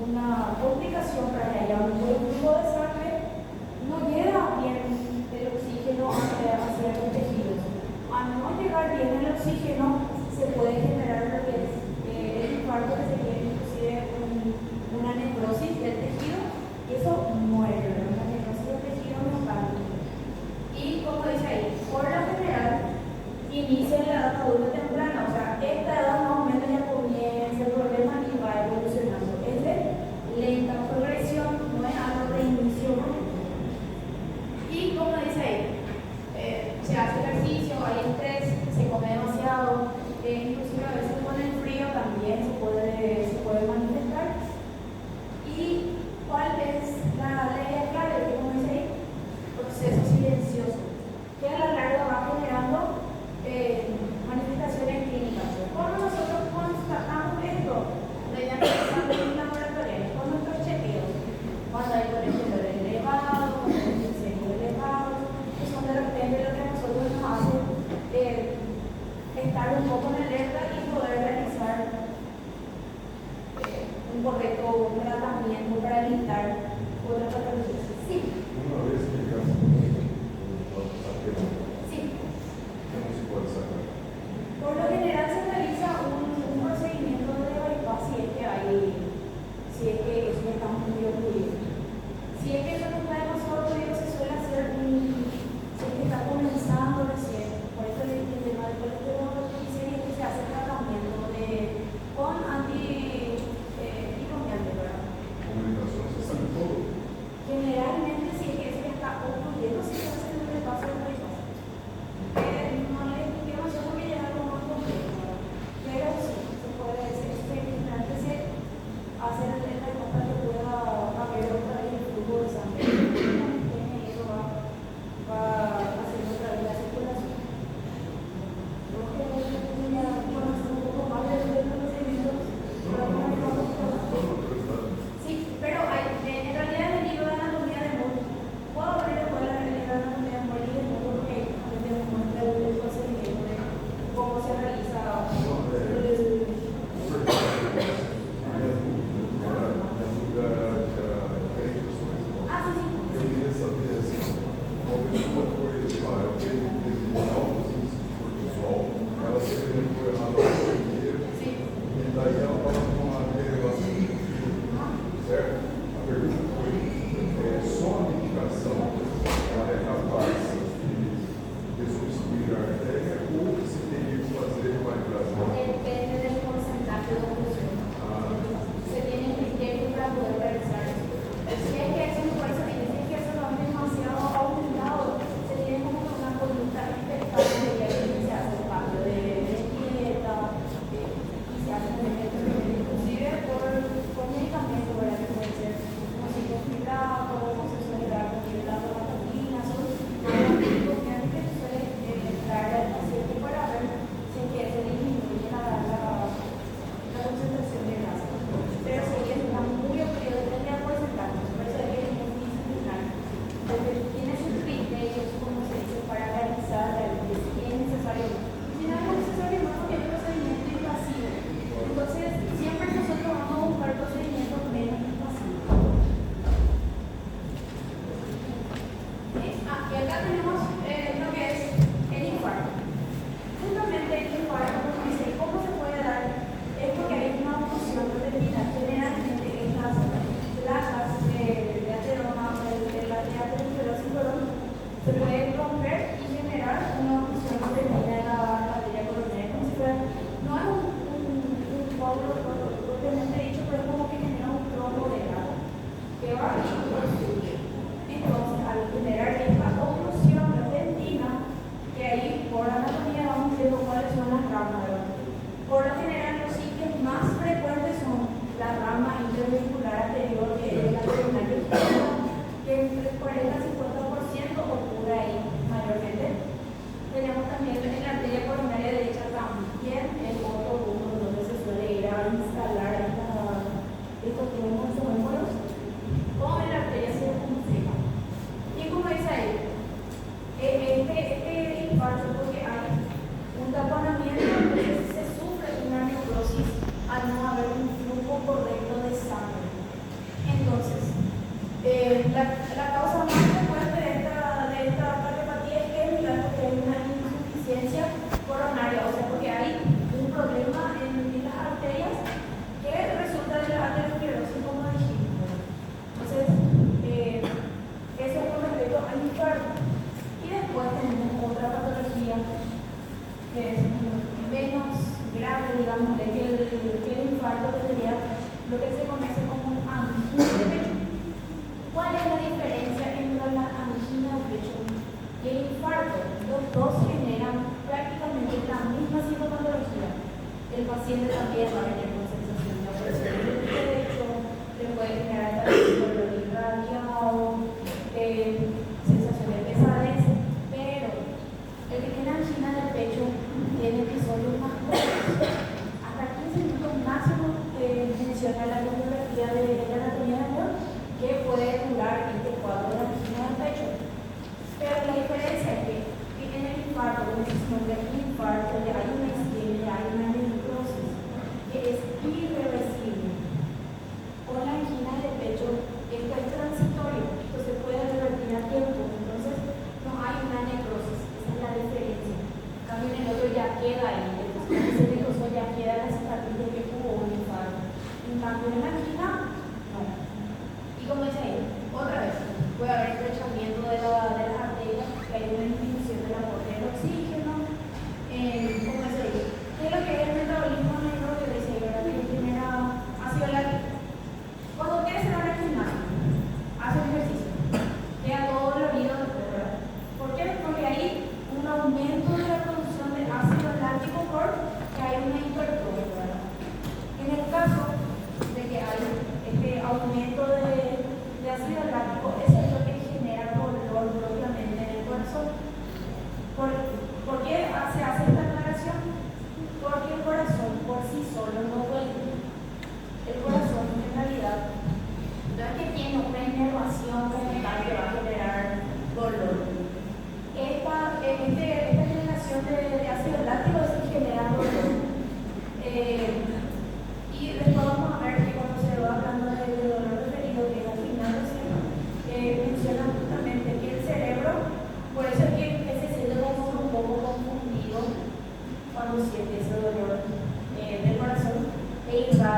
una complicación para que haya un buen flujo de sangre, no llega bien el oxígeno hacia los tejidos. Al no llegar bien el oxígeno, se puede generar lo que es el infarto, que se quiere inclusive una necrosis del tejido, y eso muere, ¿verdad? Una necrosis del tejido miocardio. Y como dice ahí, por lo general, inicia en la edad adulta temprana, o sea, esta edad más o menos ya comienza el problema y va evolucionando. Es de lenta progresión, no es algo de inicio. Y como dice ahí, se hace ejercicio, hay estrés, se come demasiado, inclusive a veces con el frío también se puede manifestar. ¿Y cuál es la ley clave? Que como dice ahí, proceso silencioso, que a la larga va generando manifestaciones clínicas. Cuando nosotros constatamos esto, mediante exámenes laboratoriales, con nuestros chequeos, cuando hay colesterol elevado, cuando hay glicemia elevado, que son de repente lo que a nosotros nos hace estar un poco en alerta y poder realizar un correcto tratamiento para evitar otras patologías. Sí. Una vez que el caso Sí. ¿cómo se puede sacar? Por lo general se realiza un procedimiento de bypass si es que eso no está muy ocurrido. Si es que eso no está demasiado ocurrido, se suele hacer si es que está comenzando recién. Por eso el tema del colesterol triglicéridos es que se hace tratamiento con anticoagulantes, ¿verdad? Comunicación se saca todo. Generalmente si es que eso ya está ocurriendo, se hace un repaso de bypass. No le expliqué demasiado porque ya es algo más complejo.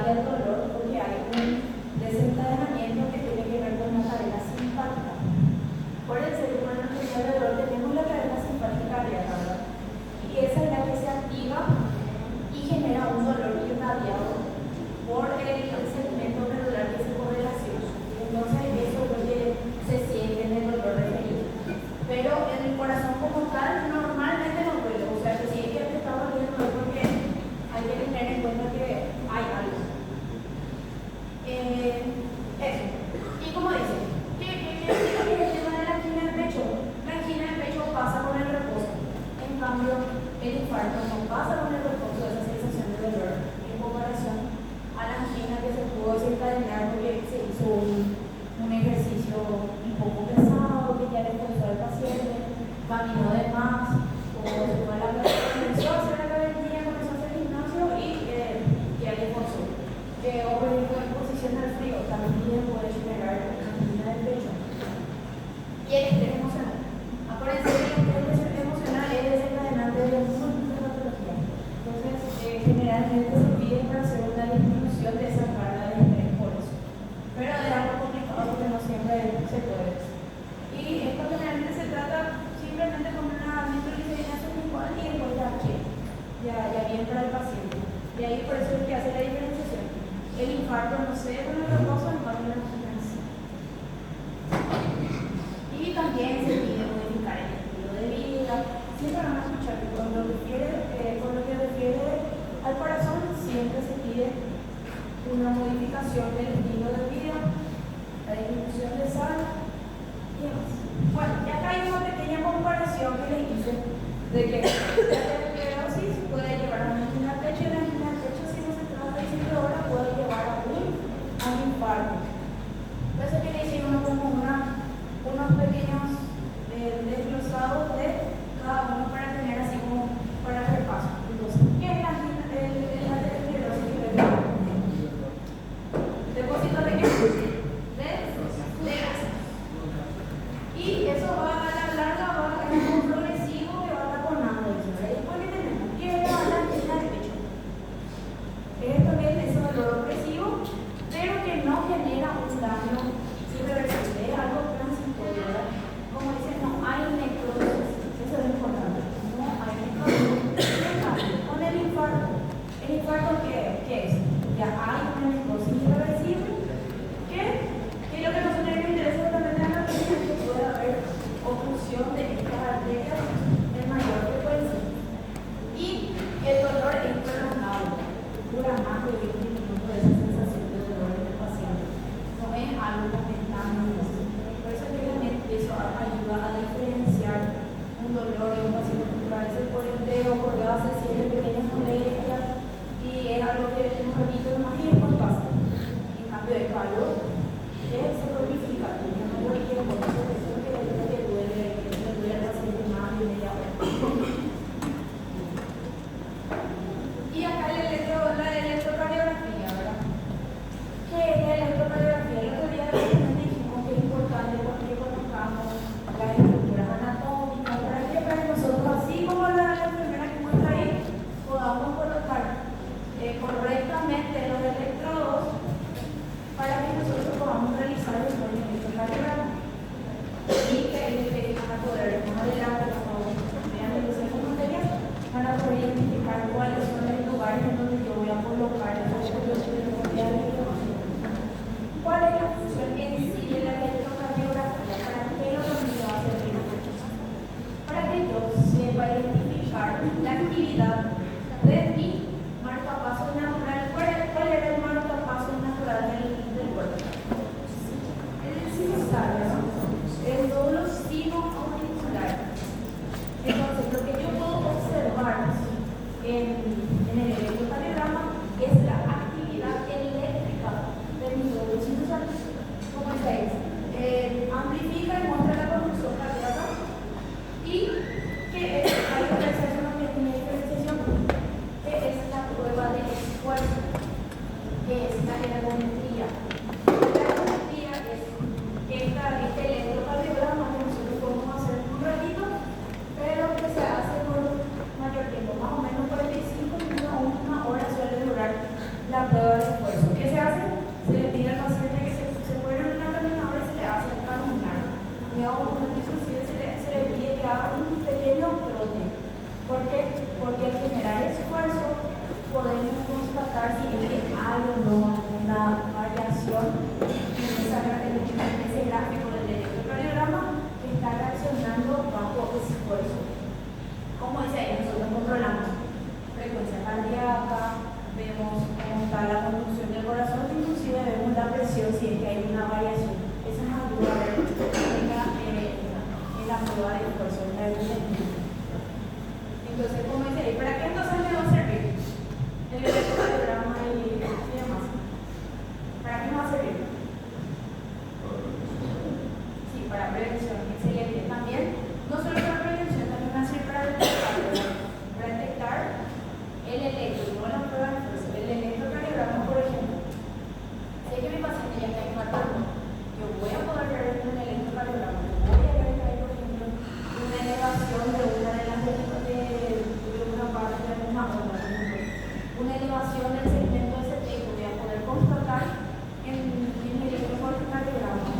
irradia el dolor porque hay un desencadenamiento que tiene que ver con la cadena simpática. Acuérdense que por nuestro nivel de dolor tenemos la cadena simpática abierta, ¿verdad? Y esa es la que se activa y genera un dolor irradiado por el segmento medular que se correlaciona. Entonces eso es lo que se siente en el dolor referido. Pero en el corazón como tal normalmente no duele. O sea que si es que te está doliendo es porque hay que tener en cuenta que hay algo. Eso. Y como dice, ¿qué es el tema de la angina del pecho? La angina del pecho pasa con el reposo. En cambio, el infarto no pasa con el reposo, esa sensación de dolor en comparación a la angina que se pudo desencadenar porque se hizo un ejercicio un poco pesado que ya le forzó al paciente, caminó de más, o se fue a la cabeza, comenzó a hacer la cabecilla, comenzó a hacer gimnasio y ya le forzó. O por ejemplo, exposición al frío también puede generar una angina del pecho. Y el estrés emocional. Acuérdense que el estrés emocional es desencadenante de múltiples patologías. Entonces, generalmente se pide para hacer una disminución de esa carga de estrés por eso. Pero es algo complicado porque no siempre se puede. Y esto generalmente se trata simplemente con una nitroglicerina sublingual y después ya bien para el paciente. Y ahí por eso es que hace la diferenciación. El infarto no se ve con el reposo, en cambio la angina sí. Y también se pide modificar el estilo de vida. Siempre van a escuchar que con lo que refiere al corazón, siempre se pide una modificación del estilo de vida, la disminución de sal y demás. Bueno, y acá hay una pequeña comparación que les hice de que la esclerosis puede llevar a una angina del pecho y la angina del pecho, si no se trata de ahora, puede llevar a un infarto. Entonces, que le hicieron unos pequeños desglosados de cada uno para tener así como para el repaso. Entonces, ¿qué es la esclerosis? ¿Depósito de qué? De grasa. Y eso va a la larga, va a ser un progresivo que va taponando eso. Después que tenemos, ¿qué es la angina del pecho? Es también ese dolor opresivo, pero que no genera un daño irreversible, es algo transitorio, ¿verdad? Como dicen, no hay necrosis, eso es lo importante, no hay necrosis. Con el infarto ¿qué es? Ya hay una necrosis irreversible, que lo que a nosotros nos interesa también en la anatomía es que puede haber oclusión de estas arterias en mayor frecuencia. Y el dolor es prolongado, dura más de 20 minutos de esa sensación de dolor en el paciente. No es algo momentáneo. Por eso es que realmente eso ayuda a diferenciar un dolor de un paciente que a veces por el dedo, por gases, siente pequeñas molestias y es algo que un ratito nomás y después pasa. En cambio de calor, se cronifica, tiene mayor tiempo, entonces eso es lo que duele al paciente más de media hora. Y acá la electrocardiografía, ¿verdad? ¿Qué es la electrocardiografía? El otro día dijimos que es importante porque conozcamos las estructuras anatómicas para que nosotros, así como la enfermera que muestra ahí, podamos colocar correctamente los electrodos para que nosotros podamos realizar el electrocardiograma. Y que van a poder, más adelante, cuando vean el proceso de materias, van a poder identificar cuáles son los lugares en donde yo voy a colocar el electrocardiograma. ¿Cuál es la función en sí de la electrocardiografía? ¿Para qué lo que va a servir? Para que yo sepa identificar la actividad de mi marcapaso natural. ¿Cuál era el marcapaso natural del cuerpo? El sinusoidal, ¿no? El nódulo sinoauricular. Entonces, lo que yo puedo observar en el electrocardiograma es la actividad eléctrica del nódulo sinusal. ¿Cómo es? Amplifica y muestra la conducción cardíaca. Y que hay que hacer una pequeña diferenciación, que es la prueba de esfuerzo, que es la ergometría. La ergometría es este electrocardiograma que nosotros podemos hacer en un ratito, pero que se hace por mayor tiempo, más o menos 45 minutos o una hora suele durar la prueba de esfuerzo. la presión si es que hay una variación. Eso nos ayuda a ver en la prueba de esfuerzo, en la evidencia. Entonces, como dice ahí, ¿para qué entonces me va a servir el electrocardiograma y demás? ¿Para qué me va a servir? Sí, para prevención, excelente. También, no solo para prevención, también va a servir para detectar el electro, no la prueba de esfuerzo, el electrocardiograma, por ejemplo. Sé que mi paciente ya está infartando, yo voy a poder ver en el electrocardiograma, voy a ver que hay, por ejemplo, una elevación de una de las de una parte de una onda, por ejemplo, una elevación del segmento de ese tipo, voy a poder constatar en el electrocardiograma,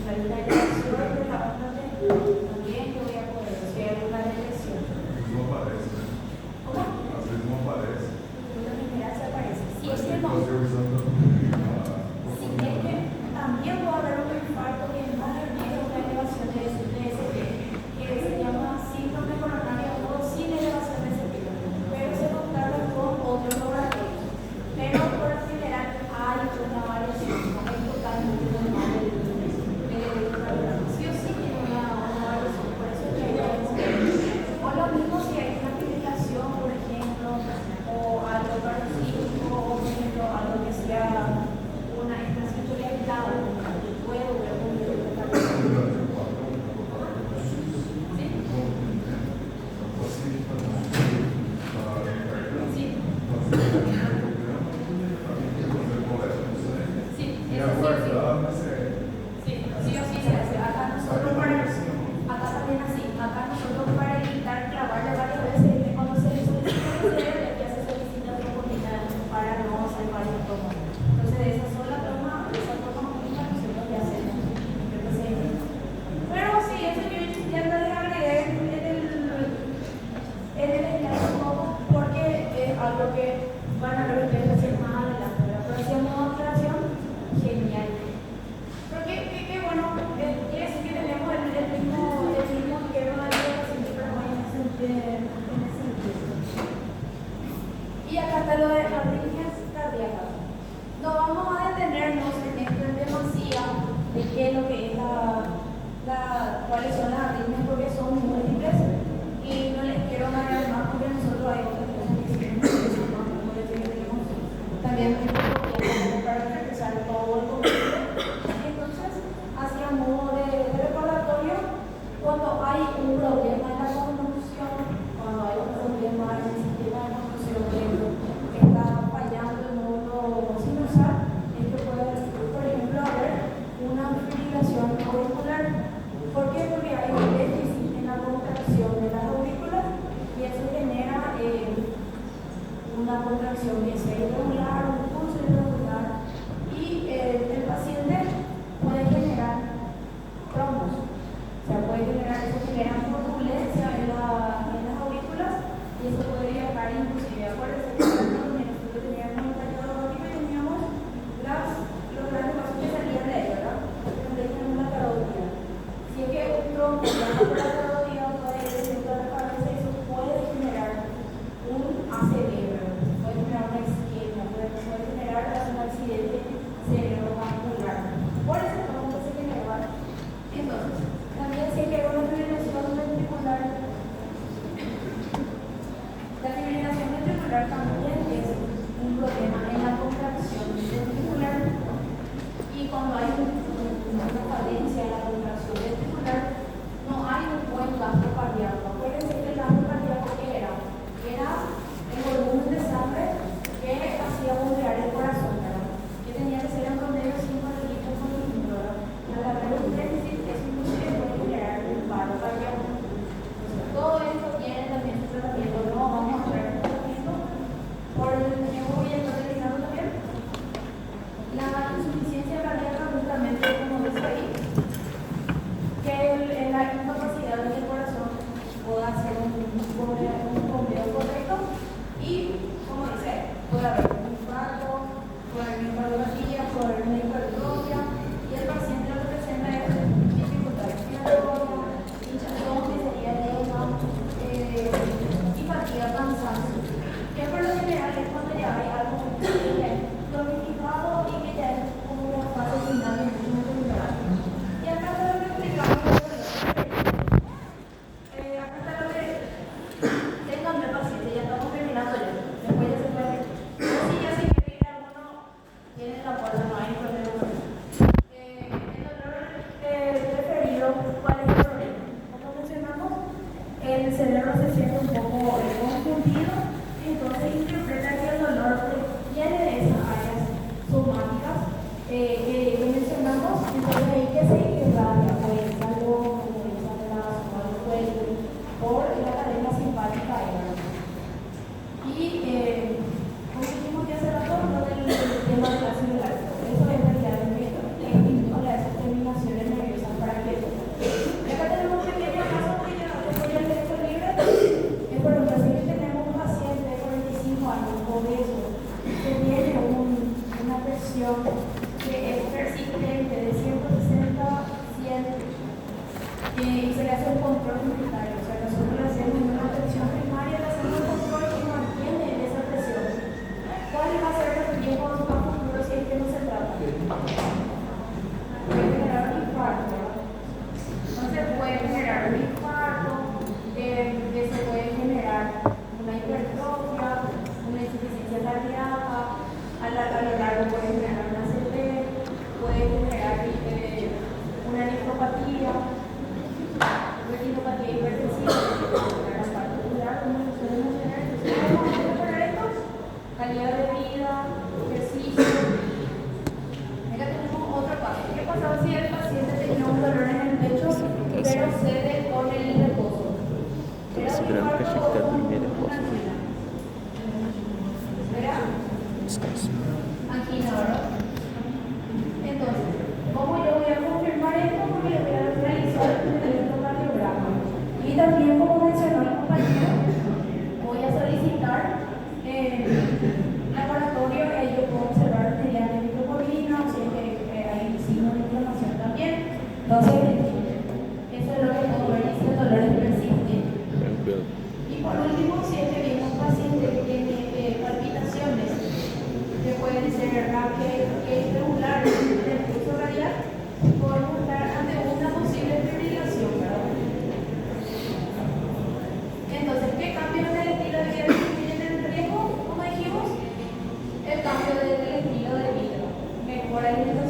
la elevación de la onda también yo voy a poder ver una depresión. No aparece. ¿Cómo? Às vezes não aparece. Una general se aparece. Si es que no. Fazer o exame da Si es que también puede haber un infarto que no requiere una elevación de SP, que se llama síndrome coronario agudo sin elevación de SP, pero se contacta con otros laboratorios. Pero por lo general hay una variación, no es totalmente normal el electrocardiograma. Sí o sí tiene una variación, por eso es que hay o lo mismo si hay una fibrilación, por ejemplo, o algo cardiológico, o por ejemplo, algo que sea una estación aislada, puedo ver un electrocardiograma. Y acá está lo de arritmias cardíacas. No vamos a detenernos en esto en demasía de qué es lo que es cuáles son las arritmias, porque son múltiples y no les quiero agarrar más porque nosotros hay otras cosas que sí nos interesan más, como les digo, tenemos también para regresar todo el contenido. Entonces, hacia modo de recordatorio, cuando hay un problema en la conducción, cuando hay un problema en el sistema de conducción que está fallando el módulo sinusal, es que puede, por ejemplo, haber una fibrilación auricular. ¿Por qué? Porque hay un déficit en la contracción de las aurículas y eso genera una contracción que sea irregular, un pulso irregular, y el paciente puede generar trombos. O sea, puede generar, eso genera turbulencia en las aurículas y eso puede viajar inclusive. Acuérdense que nosotros teníamos un periodo aquí que teníamos tienen la puerta, no hay problema con eso. El dolor preferido, ¿cuál es el problema? Como mencionamos, el cerebro se siente un poco confundido, entonces interpreta que el dolor viene de esas áreas somáticas que mencionamos, entonces hay que se irradia, pues algo como esa brazo, algo cuello, por la cadena simpática aérea. Y como dijimos ya hace rato, lo del tema del ácido láctico, eso es realmente a las terminaciones nerviosas para que acá tenemos un pequeño caso que ya después del texto libre. Por ejemplo, si tenemos un paciente de 45 años obeso que tiene una presión que es persistente de 160 100 y se le hace un control unitario, o sea, nosotros le hacemos una atención primaria, le hacemos un control y mantiene esa presión. ¿Cuál va a ser los riesgos más futuros si es que no se trata? Puede generar un infarto, ¿verdad? Entonces puede generar un infarto, que se puede generar una hipertrofia, una insuficiencia cardíaca, a lo largo puede generar una CP, puede generar una nefropatía, retinopatía hipertensiva, la parte ocular, como se suele mencionar. Entonces, ¿cómo vamos a mejorar esto? Calidad de vida, ejercicio. Acá tenemos otro caso. ¿Qué pasaba si el paciente tenía un dolor en el pecho, pero cede con el reposo? Esperando que chegue a primeira resposta. ¿Verdad? Angina, ¿verdad? Entonces, ¿cómo yo voy a confirmar esto? Porque le voy a realizar el electrocardiograma. Y también, como mencionó el compañero, voy a solicitar laboratorio y yo puedo observar mediante microcolina, o si es que hay signos de inflamación también. Entonces, eso es lo que puedo ver si el dolor es persistente. Y por último, si es que viene un paciente que tiene palpitaciones, que pueden ser irregulares del pulso radial, podemos estar ante una posible fibrilación, ¿verdad? Entonces, ¿qué cambios del estilo de vida disminuyen el riesgo? Como dijimos, el cambio del estilo de vida, mejora la alimentación